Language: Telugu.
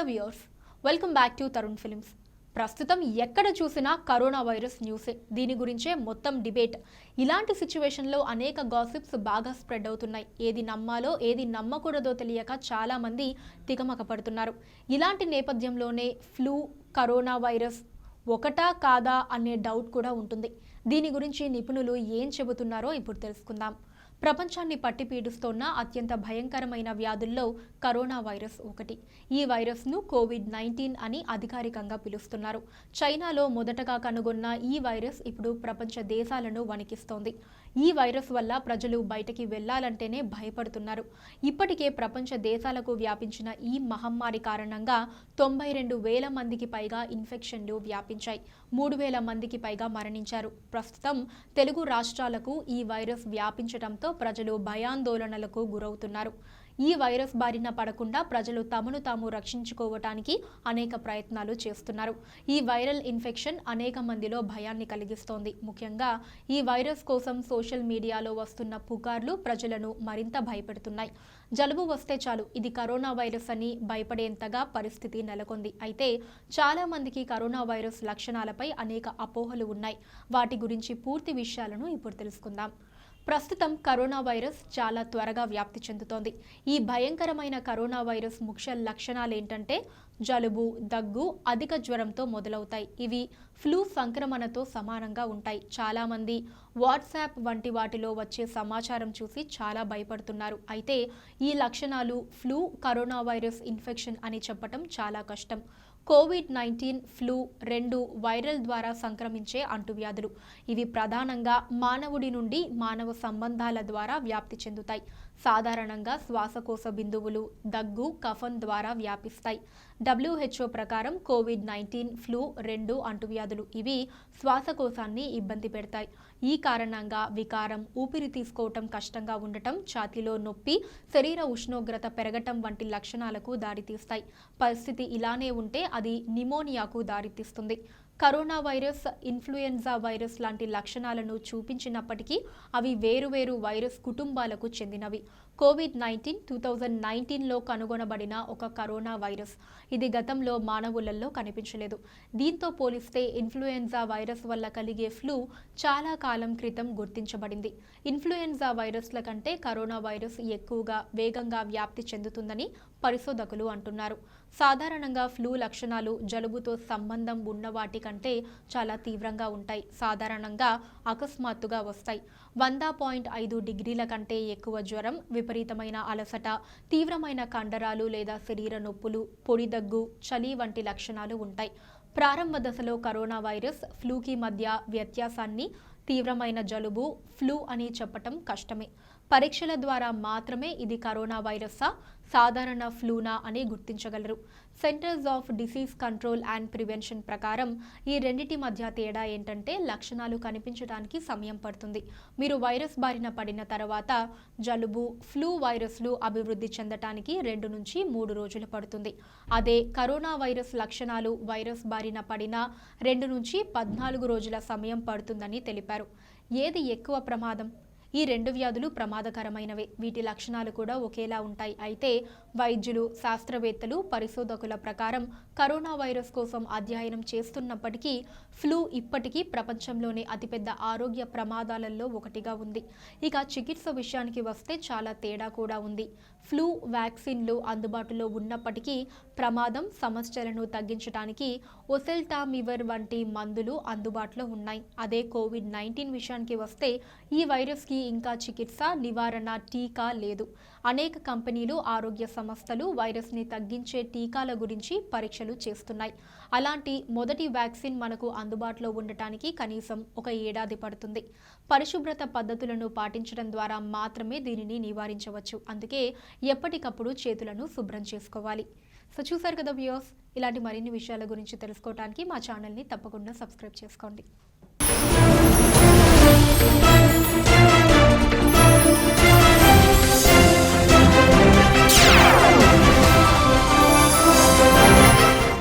Viewers, welcome back to Tarun films. ప్రస్తుతం ఎక్కడ చూసినా కరోనా వైరస్ న్యూసే. దీని గురించే మొత్తం డిబేట్. ఇలాంటి సిచ్యువేషన్లో అనేక గాసిప్స్ బాగా స్ప్రెడ్ అవుతున్నాయి. ఏది నమ్మాలో ఏది నమ్మకూడదో తెలియక చాలా మంది తికమక పడుతున్నారు. ఇలాంటి నేపథ్యంలోనే ఫ్లూ, కరోనా వైరస్ ఒకటా కాదా అనే డౌట్ కూడా ఉంటుంది. దీని గురించి నిపుణులు ఏం చెబుతున్నారో ఇప్పుడు తెలుసుకుందాం. ప్రపంచాన్ని పట్టి పీడిస్తోన్న అత్యంత భయంకరమైన వ్యాధుల్లో కరోనా వైరస్ ఒకటి. ఈ వైరస్ను కోవిడ్-19 అని అధికారికంగా పిలుస్తున్నారు. చైనాలో మొదటగా కనుగొన్న ఈ వైరస్ ఇప్పుడు ప్రపంచ దేశాలను వణికిస్తోంది. ఈ వైరస్ వల్ల ప్రజలు బయటకి వెళ్లాలంటేనే భయపడుతున్నారు. ఇప్పటికే ప్రపంచ దేశాలకు వ్యాపించిన ఈ మహమ్మారి కారణంగా 92,000 మందికి పైగా ఇన్ఫెక్షన్లు వ్యాపించాయి. 3,000 మందికి పైగా మరణించారు. ప్రస్తుతం తెలుగు రాష్ట్రాలకు ఈ వైరస్ వ్యాపించడంతో ప్రజలు భయాందోళనలకు గురవుతున్నారు. ఈ వైరస్ బారిన పడకుండా ప్రజలు తమను తాము రక్షించుకోవటానికి అనేక ప్రయత్నాలు చేస్తున్నారు. ఈ వైరల్ ఇన్ఫెక్షన్ అనేక మందిలో భయాన్ని కలిగిస్తోంది. ముఖ్యంగా ఈ వైరస్ కోసం సోషల్ మీడియాలో వస్తున్న పుకార్లు ప్రజలను మరింత భయపెడుతున్నాయి. జలుబు వస్తే చాలు ఇది కరోనా వైరస్ అని భయపడేంతగా పరిస్థితి నెలకొంది. అయితే చాలా మందికి కరోనా వైరస్ లక్షణాలపై అనేక అపోహలు ఉన్నాయి. వాటి గురించి పూర్తి విషయాలను ఇప్పుడు తెలుసుకుందాం. ప్రస్తుతం కరోనా వైరస్ చాలా త్వరగా వ్యాప్తి చెందుతోంది. ఈ భయంకరమైన కరోనా వైరస్ ముఖ్య లక్షణాలు ఏంటంటే జలుబు, దగ్గు, అధిక జ్వరంతో మొదలవుతాయి. ఇవి ఫ్లూ సంక్రమణతో సమానంగా ఉంటాయి. చాలామంది వాట్సాప్ వంటి వాటిలో వచ్చే సమాచారం చూసి చాలా భయపడుతున్నారు. అయితే ఈ లక్షణాలు ఫ్లూ, కరోనా వైరస్ ఇన్ఫెక్షన్ అని చెప్పటం చాలా కష్టం. కోవిడ్-19, ఫ్లూ రెండు వైరల్ ద్వారా సంక్రమించే అంటువ్యాధులు. ఇవి ప్రధానంగా మానవుడి నుండి మానవ సంబంధాల ద్వారా వ్యాప్తి చెందుతాయి. సాధారణంగా శ్వాసకోశ బిందువులు, దగ్గు, కఫం ద్వారా వ్యాపిస్తాయి. WHO ప్రకారం కోవిడ్-19, ఫ్లూ రెండు అంటువ్యాధులు. ఇవి శ్వాసకోశాన్ని ఇబ్బంది పెడతాయి. ఈ కారణంగా వికారం, ఊపిరి తీసుకోవటం కష్టంగా ఉండటం, ఛాతీలో నొప్పి, శరీర ఉష్ణోగ్రత పెరగటం వంటి లక్షణాలకు దారితీస్తాయి. పరిస్థితి ఇలానే ఉంటే అది నిమోనియాకు దారితీస్తుంది. కరోనా వైరస్, ఇన్ఫ్లుయెన్జా వైరస్ లాంటి లక్షణాలను చూపించినప్పటికీ అవి వేరువేరు వైరస్ కుటుంబాలకు చెందినవి. కోవిడ్-19 2019లో కనుగొనబడిన ఒక కరోనా వైరస్. ఇది గతంలో మానవులలో కనిపించలేదు. దీంతో పోలిస్తే ఇన్ఫ్లుయెన్జా వైరస్ వల్ల కలిగే ఫ్లూ చాలా కాలం క్రితం గుర్తించబడింది. ఇన్ఫ్లుయెన్జా వైరస్ల కంటే కరోనా వైరస్ ఎక్కువగా వేగంగా వ్యాప్తి చెందుతుందని పరిశోధకులు అంటున్నారు. సాధారణంగా ఫ్లూ లక్షణాలు జలుబుతో సంబంధం ఉన్న వాటి కంటే చాలా తీవ్రంగా ఉంటాయి. సాధారణంగా అకస్మాత్తుగా వస్తాయి. 100.5 డిగ్రీల కంటే ఎక్కువ జ్వరం, విపరీతమైన అలసట, తీవ్రమైన కండరాలు లేదా శరీర నొప్పులు, పొడి దగ్గు, చలి వంటి లక్షణాలు ఉంటాయి. ప్రారంభ దశలో కరోనా వైరస్, ఫ్లూకి మధ్య వ్యత్యాసాన్ని తీవ్రమైన జలుబు, ఫ్లూ అని చెప్పటం కష్టమే. పరీక్షల ద్వారా మాత్రమే ఇది కరోనా వైరస్సా, సాధారణ ఫ్లూనా అని గుర్తించగలరు. Centres of disease control and prevention ప్రకారం ఈ రెండిటి మధ్య తేడా ఏంటంటే లక్షణాలు కనిపించడానికి సమయం పడుతుంది. మీరు వైరస్ బారిన పడిన తర్వాత జలుబు, ఫ్లూ వైరస్లు అభివృద్ధి చెందటానికి 2 నుంచి 3 రోజులు పడుతుంది. అదే కరోనా వైరస్ లక్షణాలు వైరస్ బారిన పడిన 2 నుంచి 14 రోజుల సమయం పడుతుందని తెలిపారు. ఏది ఎక్కువ ప్రమాదం? ఈ రెండు వ్యాధులు ప్రమాదకరమైనవే. వీటి లక్షణాలు కూడా ఒకేలా ఉంటాయి. అయితే వైద్యులు, శాస్త్రవేత్తలు, పరిశోధకుల ప్రకారం కరోనా వైరస్ కోసం అధ్యయనం చేస్తున్నప్పటికీ ఫ్లూ ఇప్పటికీ ప్రపంచంలోనే అతిపెద్ద ఆరోగ్య ప్రమాదాలలో ఒకటిగా ఉంది. ఇక చికిత్స విషయానికి వస్తే చాలా తేడా కూడా ఉంది. ఫ్లూ వ్యాక్సిన్లు అందుబాటులో ఉన్నప్పటికీ ప్రమాదం, సమస్యలను తగ్గించడానికి ఒసెల్టామివిర్ వంటి మందులు అందుబాటులో ఉన్నాయి. అదే కోవిడ్-19 విషయానికి వస్తే ఈ వైరస్కి ఇంకా చికిత్స, నివారణ, టీకా లేదు. అనేక కంపెనీలు, ఆరోగ్య సంస్థలు వైరస్ని తగ్గించే టీకాల గురించి పరీక్షలు చేస్తున్నాయి. అలాంటి మొదటి వ్యాక్సిన్ మనకు అందుబాటులో ఉండటానికి కనీసం 1 ఏడాది పడుతుంది. పరిశుభ్రత పద్ధతులను పాటించడం ద్వారా మాత్రమే దీనిని నివారించవచ్చు. అందుకే ఎప్పటికప్పుడు చేతులను శుభ్రం చేసుకోవాలి. సో చూసారు కదా వ్యూవర్స్, ఇలాంటి మరిన్ని విషయాల గురించి తెలుసుకోవడానికి మా ఛానల్ని తప్పకుండా సబ్స్క్రైబ్ చేసుకోండి.